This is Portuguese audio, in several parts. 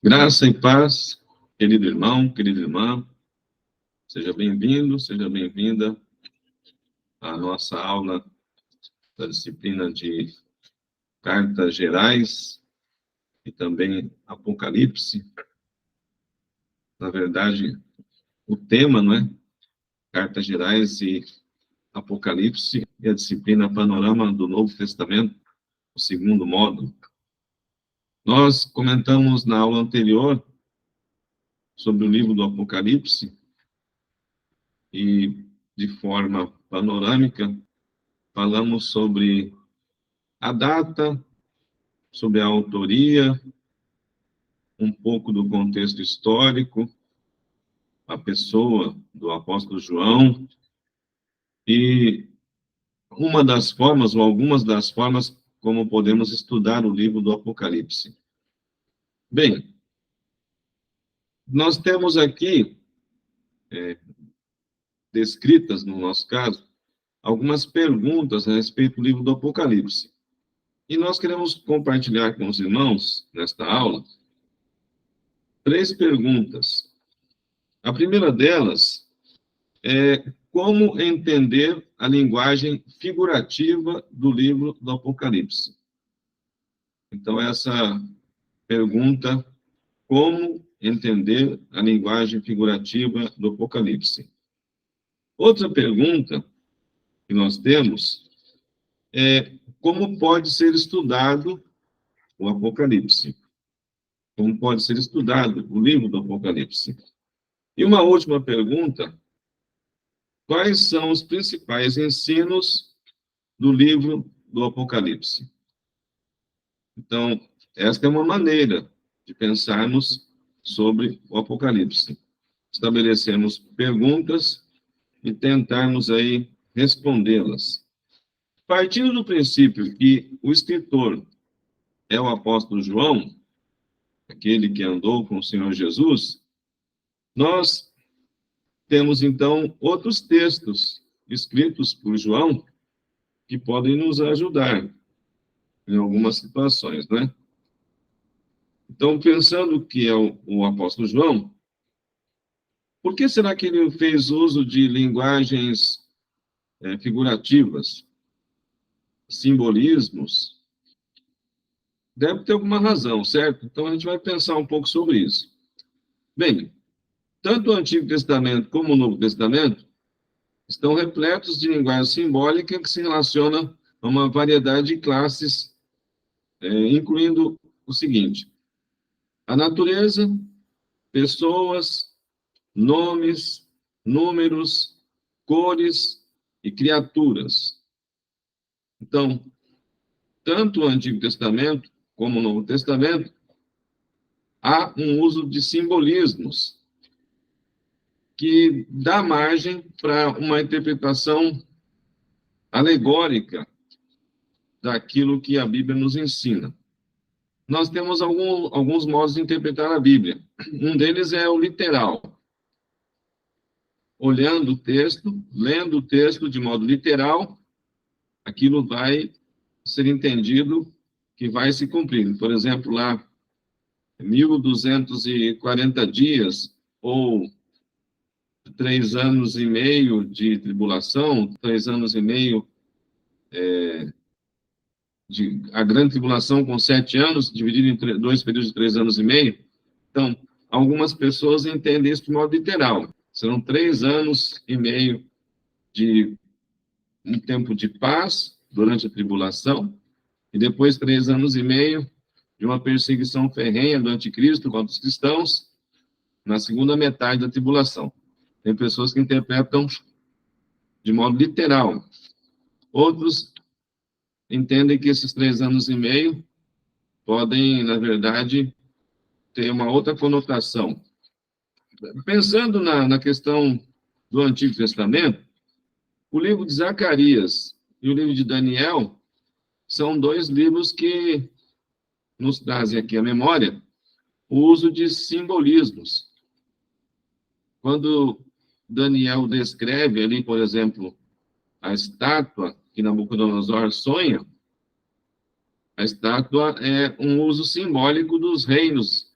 Graça e paz, querido irmão, querida irmã, seja bem-vindo, seja bem-vinda à nossa aula da disciplina de Cartas Gerais e também Apocalipse. Na verdade, o tema, não é? Cartas Gerais e Apocalipse e a disciplina Panorama do Novo Testamento, o segundo módulo. Nós comentamos na aula anterior sobre o livro do Apocalipse e, de forma panorâmica, falamos sobre a data, sobre a autoria, um pouco do contexto histórico, a pessoa do apóstolo João, e uma das formas, ou algumas das formas, como podemos estudar o livro do Apocalipse. Bem, nós temos aqui, descritas, no nosso caso, algumas perguntas a respeito do livro do Apocalipse. E nós queremos compartilhar com os irmãos, nesta aula, 3 perguntas. A primeira delas é como entender a linguagem figurativa do livro do Apocalipse. Então, essa pergunta, como entender a linguagem figurativa do Apocalipse? Outra pergunta que nós temos é como pode ser estudado o Apocalipse? Como pode ser estudado o livro do Apocalipse? E uma última pergunta: quais são os principais ensinos do livro do Apocalipse? Então, esta é uma maneira de pensarmos sobre o Apocalipse. Estabelecermos perguntas e tentarmos aí respondê-las. Partindo do princípio que o escritor é o apóstolo João, aquele que andou com o Senhor Jesus, nós temos, então, outros textos escritos por João que podem nos ajudar em algumas situações, né? Então, pensando que é o apóstolo João, por que será que ele fez uso de linguagens figurativas, simbolismos? Deve ter alguma razão, certo? Então, a gente vai pensar um pouco sobre isso. Bem, tanto o Antigo Testamento como o Novo Testamento estão repletos de linguagem simbólica que se relaciona a uma variedade de classes, incluindo o seguinte: a natureza, pessoas, nomes, números, cores e criaturas. Então, tanto o Antigo Testamento como o Novo Testamento, há um uso de simbolismos que dá margem para uma interpretação alegórica daquilo que a Bíblia nos ensina. Nós temos alguns modos de interpretar a Bíblia. Um deles é o literal. Olhando o texto, lendo o texto de modo literal, aquilo vai ser entendido que vai se cumprir. Por exemplo, lá, 1.240 dias, ou 3 anos e meio de tribulação, 3 anos e meio a grande tribulação com 7 anos, dividido em 2 períodos de 3 anos e meio. Então, algumas pessoas entendem isso de modo literal. Serão 3 anos e meio de um tempo de paz durante a tribulação, e depois 3 anos e meio de uma perseguição ferrenha do anticristo contra os cristãos, na segunda metade da tribulação. Tem pessoas que interpretam de modo literal. Outros entendem que esses 3 anos e meio podem, na verdade, ter uma outra conotação. Pensando na questão do Antigo Testamento, o livro de Zacarias e o livro de Daniel são 2 livros que nos trazem aqui à memória o uso de simbolismos. Quando Daniel descreve ali, por exemplo, a estátua que Nabucodonosor sonha, a estátua é um uso simbólico dos reinos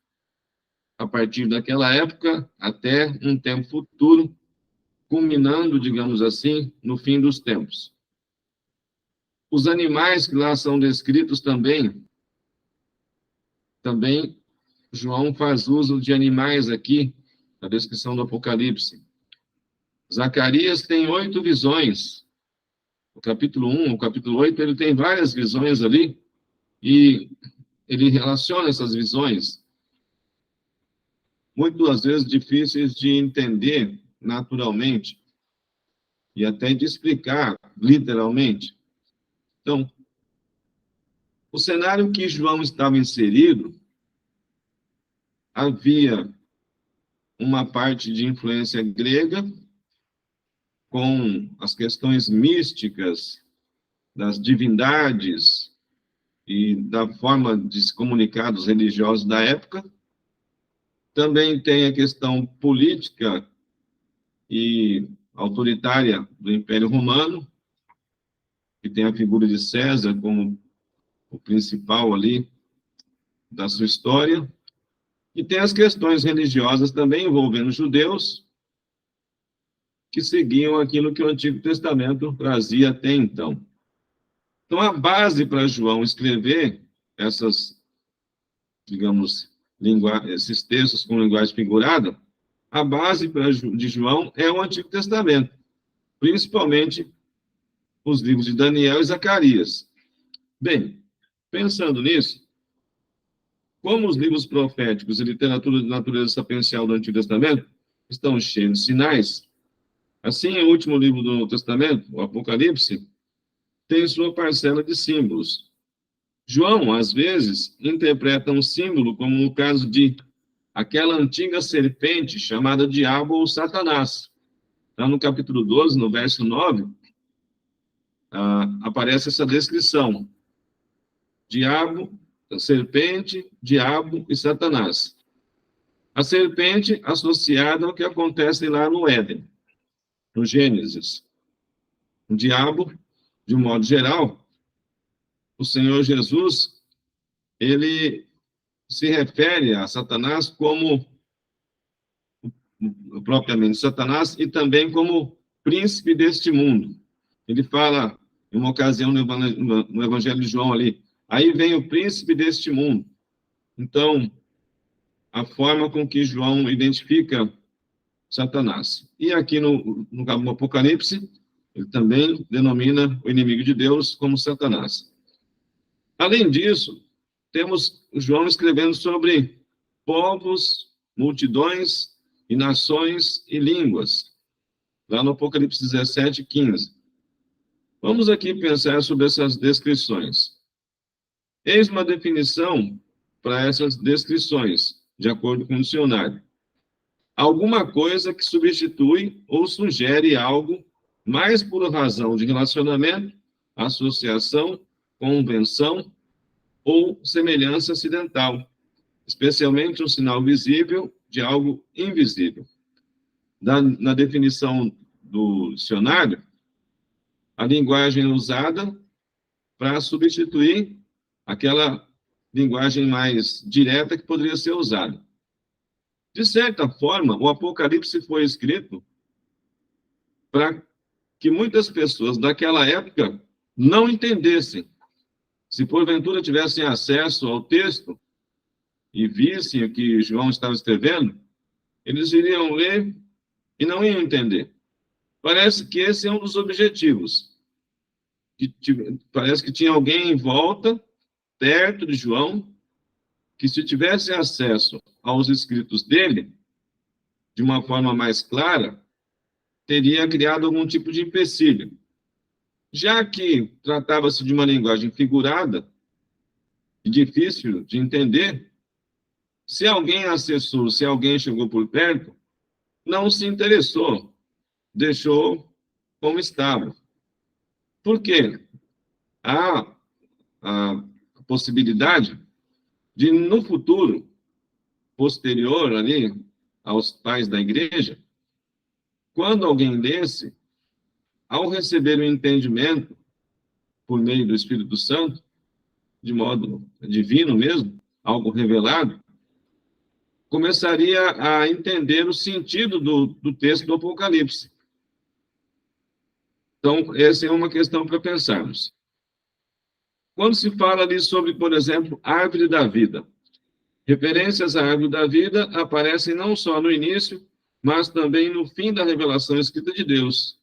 a partir daquela época até um tempo futuro, culminando, digamos assim, no fim dos tempos. Os animais que lá são descritos também João faz uso de animais aqui, na descrição do Apocalipse. Zacarias tem 8 visões. O capítulo 1, o capítulo 8, ele tem várias visões ali, e ele relaciona essas visões, muitas vezes difíceis de entender naturalmente, e até de explicar literalmente. Então, o cenário que João estava inserido, havia uma parte de influência grega, com as questões místicas das divindades e da forma de se comunicar dos religiosos da época. Também tem a questão política e autoritária do Império Romano, que tem a figura de César como o principal ali da sua história. E tem as questões religiosas também envolvendo judeus, que seguiam aquilo que o Antigo Testamento trazia até então. Então, a base para João escrever essas, digamos, esses textos com linguagem figurada, a base de João é o Antigo Testamento, principalmente os livros de Daniel e Zacarias. Bem, pensando nisso, como os livros proféticos e literatura de natureza sapiencial do Antigo Testamento estão cheios de sinais, assim, o último livro do Testamento, o Apocalipse, tem sua parcela de símbolos. João, às vezes, interpreta um símbolo como no caso de aquela antiga serpente chamada Diabo ou Satanás. Então, no capítulo 12, no verso 9, aparece essa descrição. Diabo, serpente, diabo e Satanás. A serpente associada ao que acontece lá no Éden, no Gênesis. O diabo, de um modo geral, o Senhor Jesus, ele se refere a Satanás como, propriamente Satanás, e também como príncipe deste mundo. Ele fala, em uma ocasião no Evangelho de João ali, aí vem o príncipe deste mundo. Então, a forma com que João identifica Satanás. E aqui no Apocalipse, ele também denomina o inimigo de Deus como Satanás. Além disso, temos João escrevendo sobre povos, multidões e nações e línguas, lá no Apocalipse 17, 15. Vamos aqui pensar sobre essas descrições. Eis uma definição para essas descrições, de acordo com o dicionário. Alguma coisa que substitui ou sugere algo mais por razão de relacionamento, associação, convenção ou semelhança acidental, especialmente um sinal visível de algo invisível. Na definição do dicionário, a linguagem usada para substituir aquela linguagem mais direta que poderia ser usada. De certa forma, o Apocalipse foi escrito para que muitas pessoas daquela época não entendessem. Se porventura tivessem acesso ao texto e vissem o que João estava escrevendo, eles iriam ler e não iam entender. Parece que esse é um dos objetivos. Parece que tinha alguém em volta, perto de João, que se tivesse acesso aos escritos dele, de uma forma mais clara, teria criado algum tipo de empecilho. Já que tratava-se de uma linguagem figurada e difícil de entender, se alguém acessou, se alguém chegou por perto, não se interessou, deixou como estava. Por quê? Há a possibilidade de, no futuro, posterior ali aos pais da igreja, quando alguém lesse, ao receber o entendimento por meio do Espírito Santo, de modo divino mesmo, algo revelado, começaria a entender o sentido do texto do Apocalipse. Então, essa é uma questão para pensarmos. Quando se fala ali sobre, por exemplo, árvore da vida, referências à árvore da vida aparecem não só no início, mas também no fim da revelação escrita de Deus.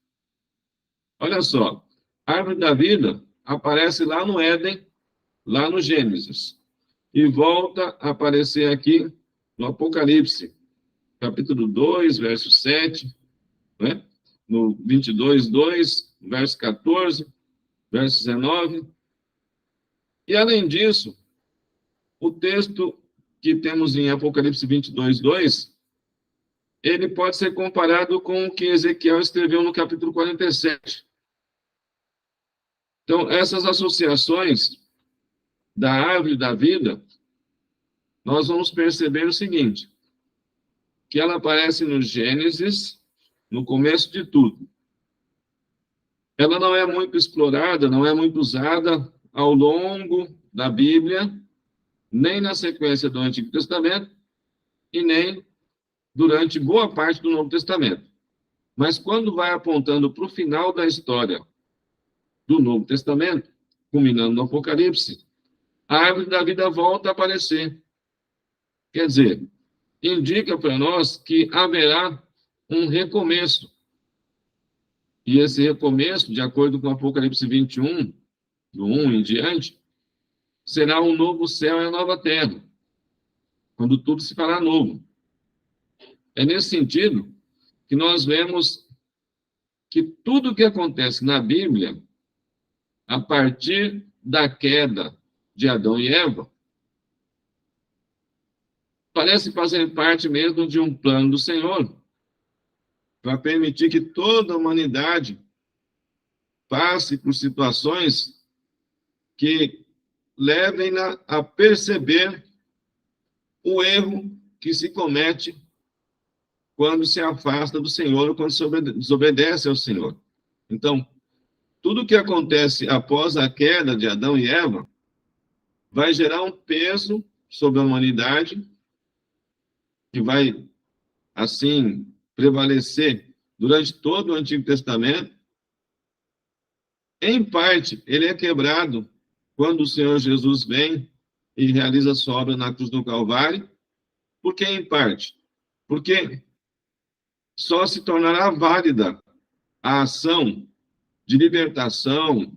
Olha só, a árvore da vida aparece lá no Éden, lá no Gênesis, e volta a aparecer aqui no Apocalipse, capítulo 2, verso 7, né? No 22, 2, verso 14, verso 19. E, além disso, o texto que temos em Apocalipse 22, 2, ele pode ser comparado com o que Ezequiel escreveu no capítulo 47. Então, essas associações da árvore da vida, nós vamos perceber o seguinte, que ela aparece no Gênesis, no começo de tudo. Ela não é muito explorada, não é muito usada ao longo da Bíblia, nem na sequência do Antigo Testamento, e nem durante boa parte do Novo Testamento. Mas quando vai apontando para o final da história do Novo Testamento, culminando no Apocalipse, a árvore da vida volta a aparecer. Quer dizer, indica para nós que haverá um recomeço. E esse recomeço, de acordo com Apocalipse 21, do 1 em diante, será um novo céu e a nova terra, quando tudo se fará novo. É nesse sentido que nós vemos que tudo o que acontece na Bíblia, a partir da queda de Adão e Eva, parece fazer parte mesmo de um plano do Senhor, para permitir que toda a humanidade passe por situações que levem-na a perceber o erro que se comete quando se afasta do Senhor ou quando se desobedece ao Senhor. Então, tudo o que acontece após a queda de Adão e Eva vai gerar um peso sobre a humanidade que vai, assim, prevalecer durante todo o Antigo Testamento. Em parte, ele é quebrado quando o Senhor Jesus vem e realiza a sua obra na cruz do Calvário. Por que em parte? Porque só se tornará válida a ação de libertação,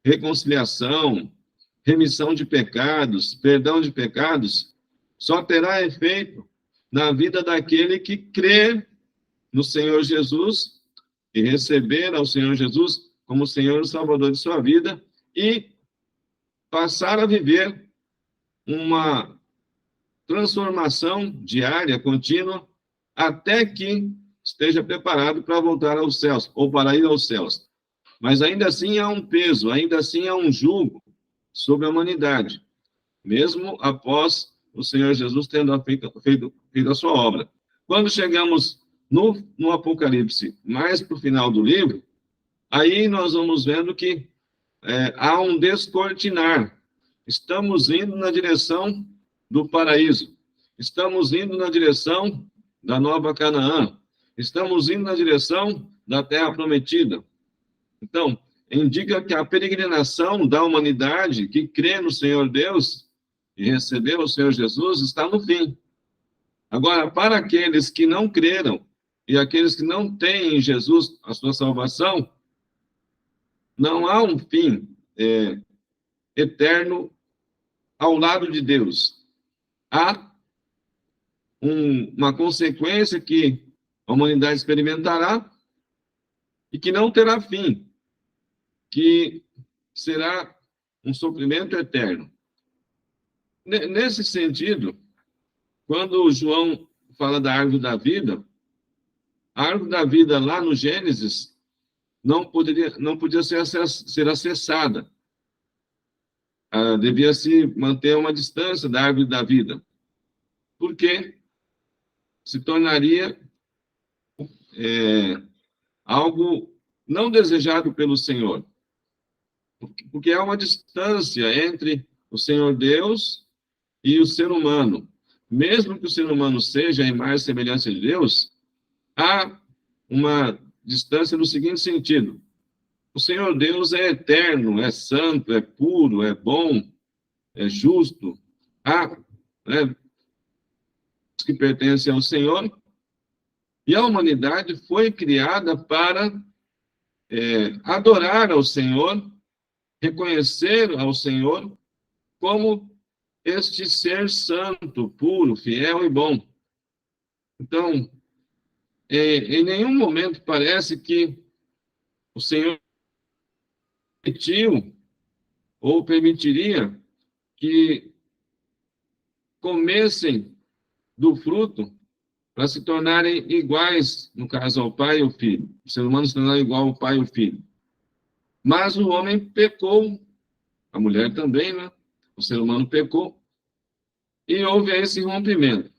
reconciliação, remissão de pecados, perdão de pecados, só terá efeito na vida daquele que crê no Senhor Jesus e receber ao Senhor Jesus como Senhor e Salvador de sua vida e passar a viver uma transformação diária, contínua, até que esteja preparado para voltar aos céus, ou para ir aos céus. Mas ainda assim há um peso, ainda assim há um jugo sobre a humanidade, mesmo após o Senhor Jesus tendo feito a sua obra. Quando chegamos no Apocalipse, mais para o final do livro, aí nós vamos vendo que há um descortinar. Estamos indo na direção do paraíso. Estamos indo na direção da nova Canaã. Estamos indo na direção da terra prometida. Então, indica que a peregrinação da humanidade que crê no Senhor Deus e recebeu o Senhor Jesus está no fim. Agora, para aqueles que não creram e aqueles que não têm em Jesus a sua salvação, não há um fim eterno ao lado de Deus. Há uma consequência que a humanidade experimentará e que não terá fim, que será um sofrimento eterno. Nesse sentido, quando João fala da árvore da vida, a árvore da vida lá no Gênesis não podia ser acessada. Devia se manter uma distância da árvore da vida, porque se tornaria algo não desejado pelo Senhor, porque há uma distância entre o Senhor Deus e o ser humano. mesmo que o ser humano seja a imagem e semelhança de Deus, há uma distância no seguinte sentido: o Senhor Deus é eterno, é santo, é puro, é bom, é justo. Há, né, que pertencem ao Senhor, e a humanidade foi criada para adorar ao Senhor, reconhecer ao Senhor como este ser santo, puro, fiel e bom. Então, em nenhum momento parece que o Senhor permitiu ou permitiria que comessem do fruto para se tornarem iguais, no caso, ao pai e ao filho. O ser humano se tornar igual ao pai e ao filho. Mas o homem pecou, a mulher também, né? O ser humano pecou, e houve esse rompimento.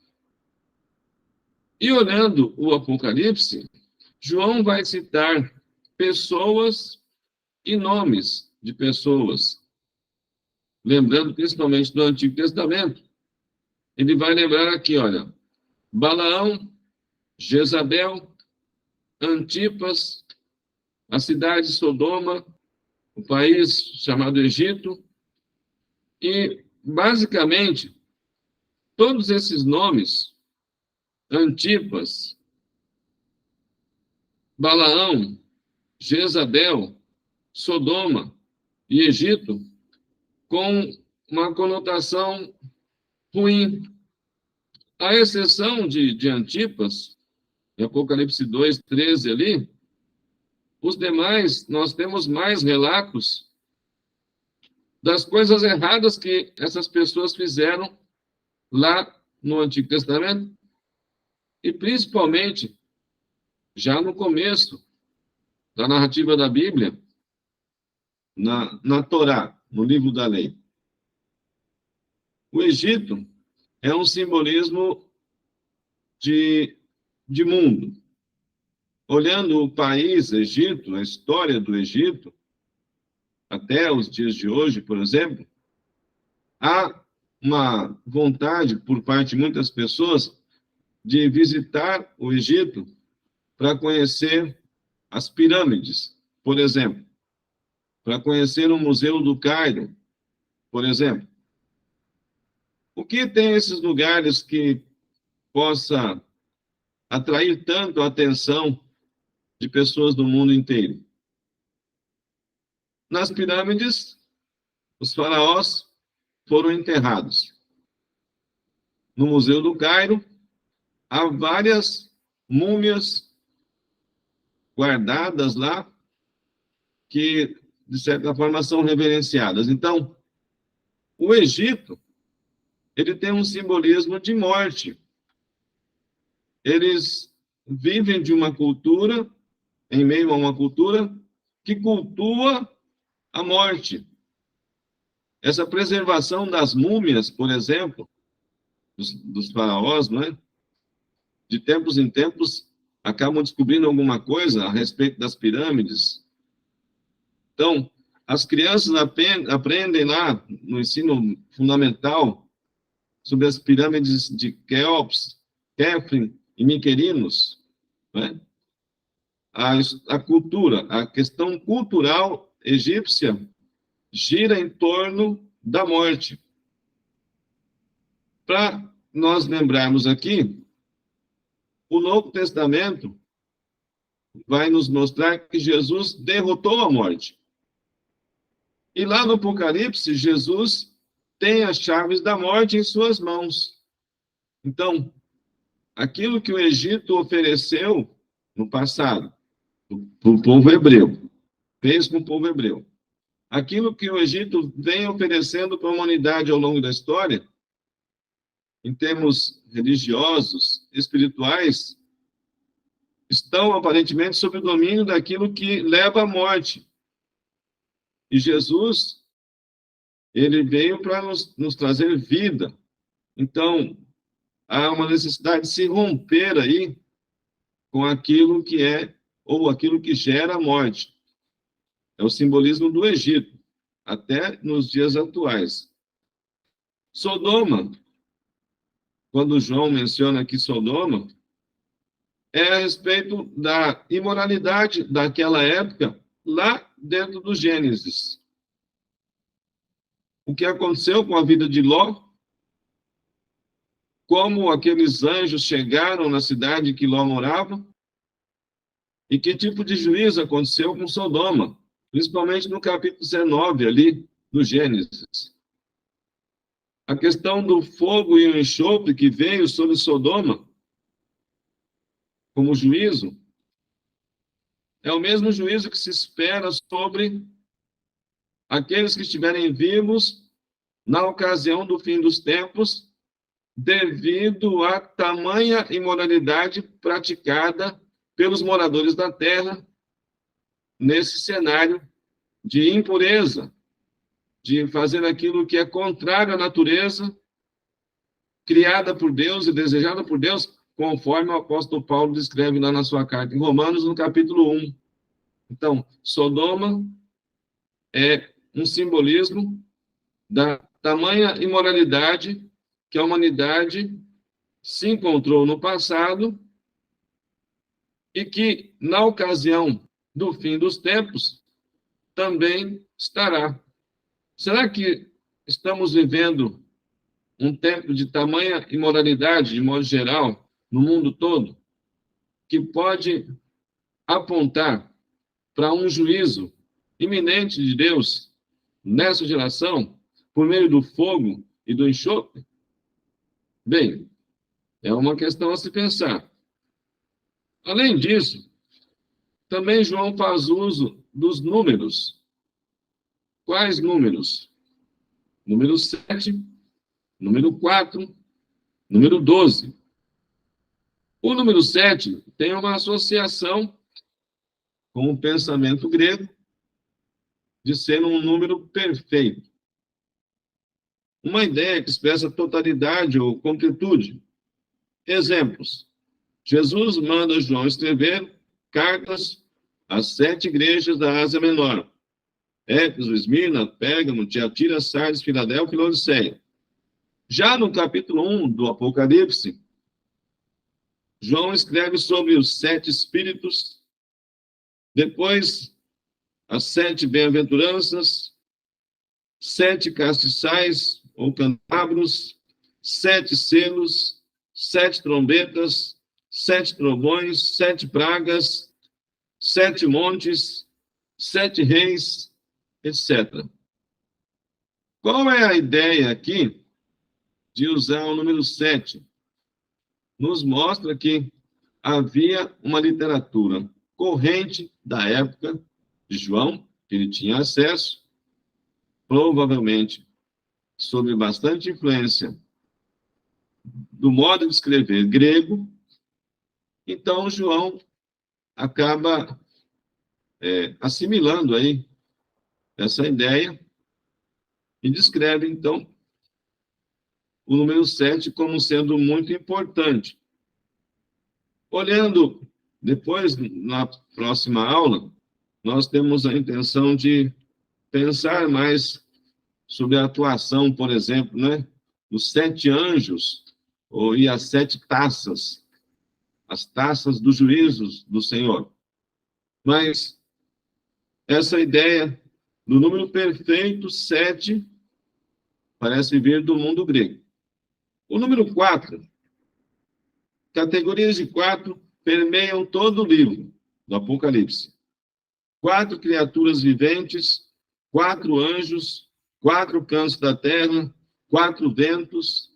E olhando o Apocalipse, João vai citar pessoas e nomes de pessoas, lembrando principalmente do Antigo Testamento. Ele vai lembrar aqui, olha, Balaão, Jezabel, Antipas, a cidade de Sodoma, o país chamado Egito, e, basicamente, todos esses nomes, Antipas, Balaão, Jezabel, Sodoma e Egito, com uma conotação ruim. À exceção de Antipas, em Apocalipse 2, 13 ali, os demais, nós temos mais relatos das coisas erradas que essas pessoas fizeram lá no Antigo Testamento, e principalmente, já no começo da narrativa da Bíblia, na Torá, no livro da lei. O Egito é um simbolismo de mundo. Olhando o país Egito, a história do Egito, até os dias de hoje, por exemplo, há uma vontade por parte de muitas pessoas de visitar o Egito para conhecer as pirâmides, por exemplo, para conhecer o Museu do Cairo, por exemplo. O que tem esses lugares que possa atrair tanto a atenção de pessoas do mundo inteiro? Nas pirâmides, os faraós foram enterrados. No Museu do Cairo, há várias múmias guardadas lá que, de certa forma, são reverenciadas. Então, o Egito, ele tem um simbolismo de morte. Eles vivem de uma cultura, em meio a uma cultura, que cultua a morte. Essa preservação das múmias, por exemplo, dos faraós, não é? De tempos em tempos, acabam descobrindo alguma coisa a respeito das pirâmides. Então, as crianças aprendem lá, no ensino fundamental, sobre as pirâmides de Quéops, Khafre e Miquerinos, né? A cultura, a questão cultural egípcia gira em torno da morte. Para nós lembrarmos aqui, o Novo Testamento vai nos mostrar que Jesus derrotou a morte. E lá no Apocalipse, Jesus tem as chaves da morte em suas mãos. Então, aquilo que o Egito ofereceu no passado, para o povo hebreu, fez com o povo hebreu. Aquilo que o Egito vem oferecendo para a humanidade ao longo da história, em termos religiosos, espirituais, estão aparentemente sob o domínio daquilo que leva à morte. E Jesus, ele veio para nos trazer vida. Então, há uma necessidade de se romper aí com aquilo que é, ou aquilo que gera a morte. É o simbolismo do Egito, até nos dias atuais. Sodoma quando João menciona aqui Sodoma, é a respeito da imoralidade daquela época, lá dentro do Gênesis. O que aconteceu com a vida de Ló, como aqueles anjos chegaram na cidade que Ló morava, e que tipo de juízo aconteceu com Sodoma, principalmente no capítulo 19 ali do Gênesis. A questão do fogo e o enxofre que veio sobre Sodoma como juízo é o mesmo juízo que se espera sobre aqueles que estiverem vivos na ocasião do fim dos tempos, devido à tamanha imoralidade praticada pelos moradores da terra nesse cenário de impureza, de fazer aquilo que é contrário à natureza, criada por Deus e desejada por Deus, conforme o apóstolo Paulo descreve lá na sua carta em Romanos, no capítulo 1. Então, Sodoma é um simbolismo da tamanha imoralidade que a humanidade se encontrou no passado e que, na ocasião do fim dos tempos, também estará. Será que estamos vivendo um tempo de tamanha imoralidade, de modo geral, no mundo todo, que pode apontar para um juízo iminente de Deus nessa geração, por meio do fogo e do enxofre? Bem, é uma questão a se pensar. Além disso, também João faz uso dos números. Quais números? Número 7, número 4, número 12. O número 7 tem uma associação com o pensamento grego de ser um número perfeito. Uma ideia que expressa totalidade ou completude. Exemplos. Jesus manda João escrever cartas às 7 igrejas da Ásia Menor. Éfeso, Esmirna, Pérgamo, Tiatira, Sardes, Filadélfia e Laodiceia. Já no capítulo 1 do Apocalipse, João escreve sobre os 7 espíritos, depois as 7 bem-aventuranças, 7 castiçais ou candelabros, 7 selos, 7 trombetas, 7 trovões, 7 pragas, 7 montes, 7 reis, etc. Qual é a ideia aqui de usar o número 7? Nos mostra que havia uma literatura corrente da época de João, que ele tinha acesso, provavelmente sob bastante influência do modo de escrever grego. Então, João acaba assimilando aí essa ideia e descreve, então, o número 7 como sendo muito importante. Olhando depois, na próxima aula, nós temos a intenção de pensar mais sobre a atuação, por exemplo, né, dos 7 anjos e as 7 taças, as taças dos juízos do Senhor. Mas essa ideia do número perfeito, 7, parece vir do mundo grego. O número 4, categorias de 4 permeiam todo o livro do Apocalipse. 4 criaturas viventes, 4 anjos, 4 cantos da terra, 4 ventos.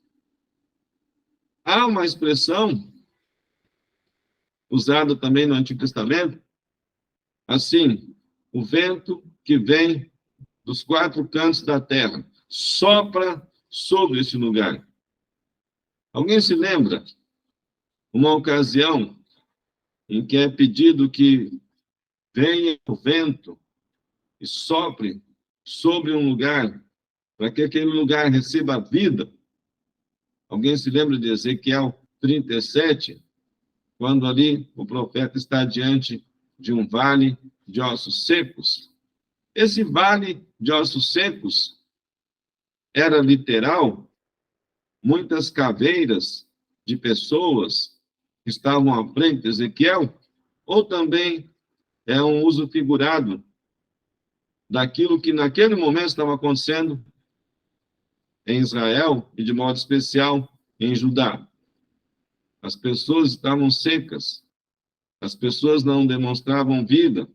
Há uma expressão usada também no Antigo Testamento, assim, o vento que vem dos 4 cantos da terra sopra sobre esse lugar. Alguém se lembra uma ocasião em que é pedido que venha o vento e sopre sobre um lugar, para que aquele lugar receba vida? Alguém se lembra de Ezequiel 37, quando ali o profeta está diante de um vale de ossos secos? Esse vale de ossos secos era literal. Muitas caveiras de pessoas que estavam à frente de Ezequiel, ou também é um uso figurado daquilo que naquele momento estava acontecendo em Israel e, de modo especial, em Judá. As pessoas estavam secas, as pessoas não demonstravam vida,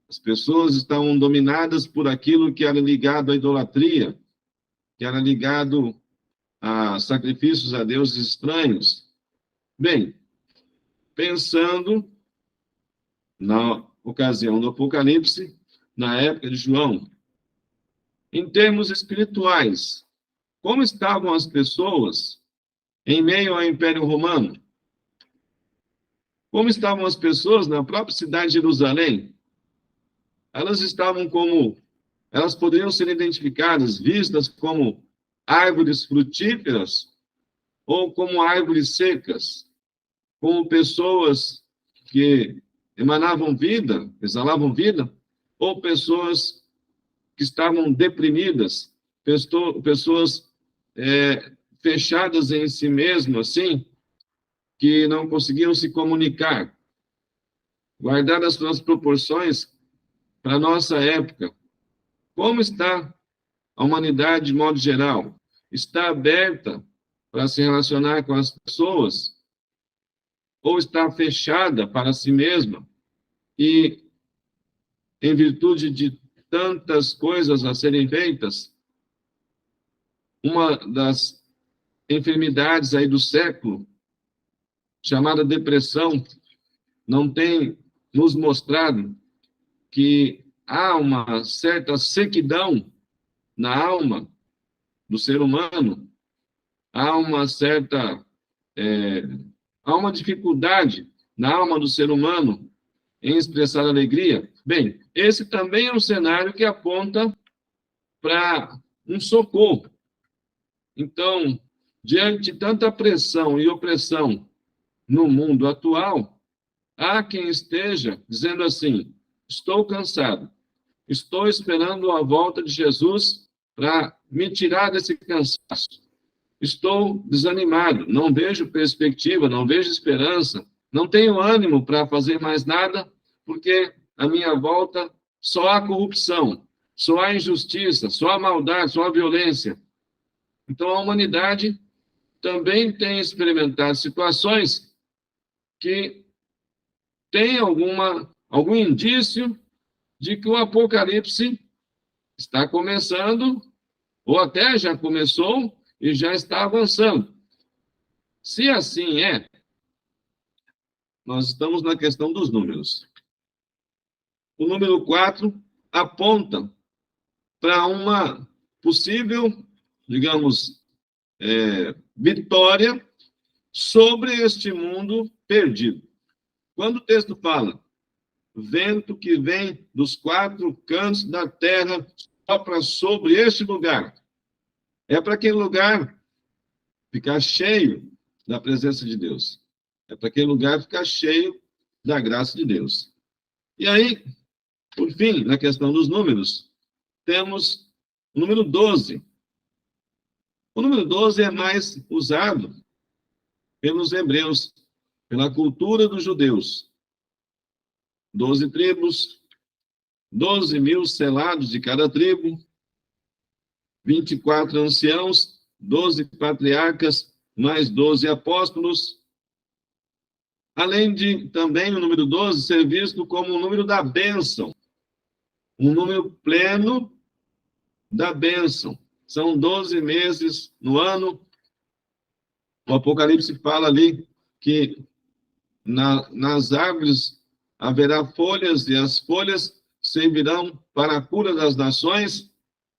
as pessoas estavam dominadas por aquilo que era ligado à idolatria, que era ligado a sacrifícios a deuses estranhos. Bem, pensando na ocasião do Apocalipse, na época de João, em termos espirituais, como estavam as pessoas em meio ao Império Romano? Como estavam as pessoas na própria cidade de Jerusalém? Elas estavam como, elas poderiam ser identificadas, vistas como árvores frutíferas ou como árvores secas, como pessoas que emanavam vida, exalavam vida, ou pessoas que estavam deprimidas, pessoas fechadas em si mesmas, assim, que não conseguiam se comunicar. Guardar as suas proporções para a nossa época. Como está a humanidade de modo geral? Está aberta para se relacionar com as pessoas? Ou está fechada para si mesma? E, em virtude de tantas coisas a serem feitas, uma das enfermidades aí do século, chamada depressão, não tem nos mostrado que há uma certa sequidão na alma do ser humano, há uma certa, há uma dificuldade na alma do ser humano em expressar alegria. Bem, esse também é um cenário que aponta para um socorro. Então, diante de tanta pressão e opressão no mundo atual, há quem esteja dizendo assim: estou cansado, estou esperando a volta de Jesus para me tirar desse cansaço. Estou desanimado, não vejo perspectiva, não vejo esperança, não tenho ânimo para fazer mais nada, porque à minha volta só há corrupção, só há injustiça, só há maldade, só há violência. Então a humanidade também tem experimentado situações que têm algum indício de que o Apocalipse está começando, ou até já começou e já está avançando. Se assim é, nós estamos na questão dos números. O número 4 aponta para uma possível, digamos, vitória sobre este mundo perdido. Quando o texto fala, vento que vem dos 4 cantos da terra sopra sobre este lugar, é para aquele lugar ficar cheio da presença de Deus. É para aquele lugar ficar cheio da graça de Deus. E aí, por fim, na questão dos números, temos o número 12. O número 12 é mais usado pelos hebreus, pela cultura dos judeus. 12 tribos, 12 mil selados de cada tribo, 24 anciãos, 12 patriarcas, mais 12 apóstolos, além de também o número 12 ser visto como o número da bênção, um número pleno da bênção. São 12 meses no ano. O Apocalipse fala ali que nas árvores haverá folhas, e as folhas servirão para a cura das nações,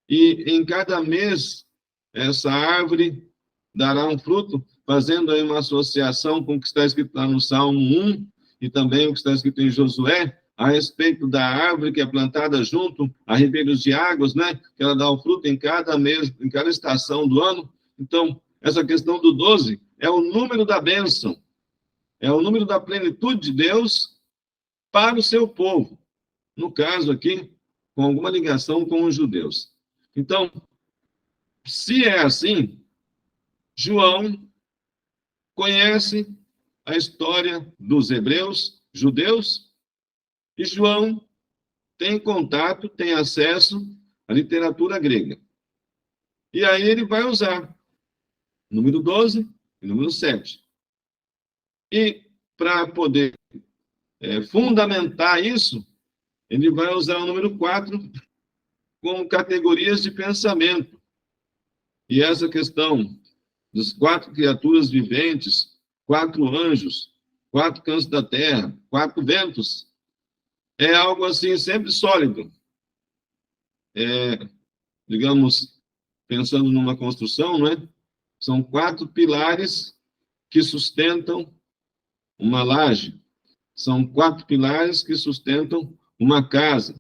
e em cada mês essa árvore dará um fruto, fazendo aí uma associação com o que está escrito lá no Salmo 1 e também o que está escrito em Josué, a respeito da árvore que é plantada junto a ribeiros de águas, né? Que ela dá o fruto em cada mês, em cada estação do ano. Então, essa questão do 12 é o número da bênção, é o número da plenitude de Deus para o seu povo. No caso aqui, com alguma ligação com os judeus. Então, se é assim, João conhece a história dos hebreus, judeus, e João tem contato, tem acesso à literatura grega. E aí ele vai usar número 12 e número 7. E para poder fundamentar isso, ele vai usar o número 4 como categorias de pensamento. E essa questão das 4 criaturas viventes, 4 anjos, 4 cantos da terra, 4 ventos, é algo assim sempre sólido. Digamos, pensando numa construção, não é? São 4 pilares que sustentam uma laje. São 4 pilares que sustentam uma casa.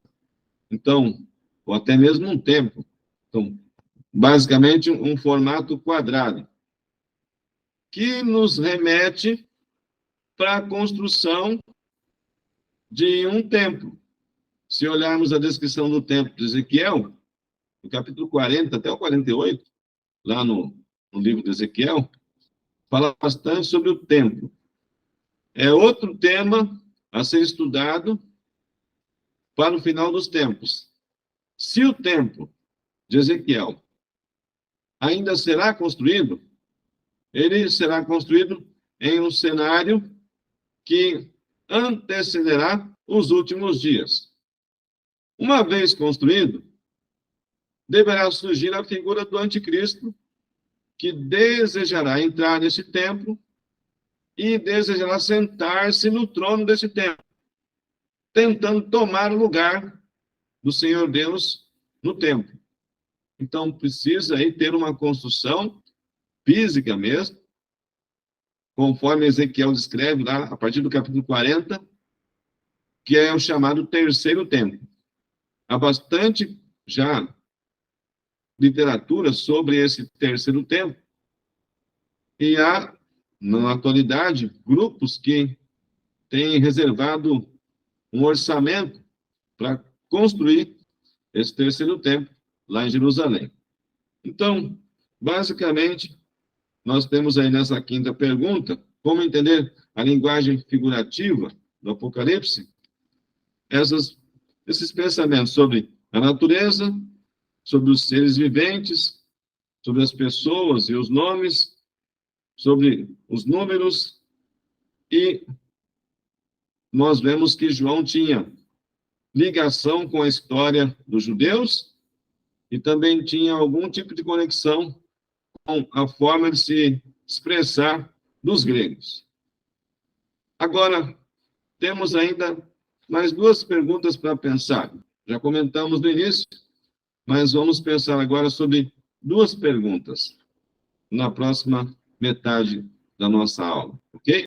Então, ou até mesmo um templo. Então, basicamente, um formato quadrado, que nos remete para a construção de um templo. Se olharmos a descrição do templo de Ezequiel, no capítulo 40 até o 48, lá no livro de Ezequiel, fala bastante sobre o templo. É outro tema a ser estudado para o final dos tempos. Se o templo de Ezequiel ainda será construído, ele será construído em um cenário que antecederá os últimos dias. Uma vez construído, deverá surgir a figura do anticristo, que desejará entrar nesse templo e desejará sentar-se no trono desse templo, tentando tomar o lugar do Senhor Deus no templo. Então, precisa aí ter uma construção física mesmo, conforme Ezequiel descreve lá, a partir do capítulo 40, que é o chamado terceiro templo. Há bastante já literatura sobre esse terceiro templo, e há, na atualidade, grupos que têm reservado um orçamento para construir esse terceiro templo lá em Jerusalém. Então, basicamente, nós temos aí nessa quinta pergunta, como entender a linguagem figurativa do Apocalipse, esses pensamentos sobre a natureza, sobre os seres viventes, sobre as pessoas e os nomes, sobre os números, e nós vemos que João tinha ligação com a história dos judeus e também tinha algum tipo de conexão com a forma de se expressar dos gregos. Agora, temos ainda mais 2 perguntas para pensar. Já comentamos no início, mas vamos pensar agora sobre 2 perguntas na próxima metade da nossa aula, ok?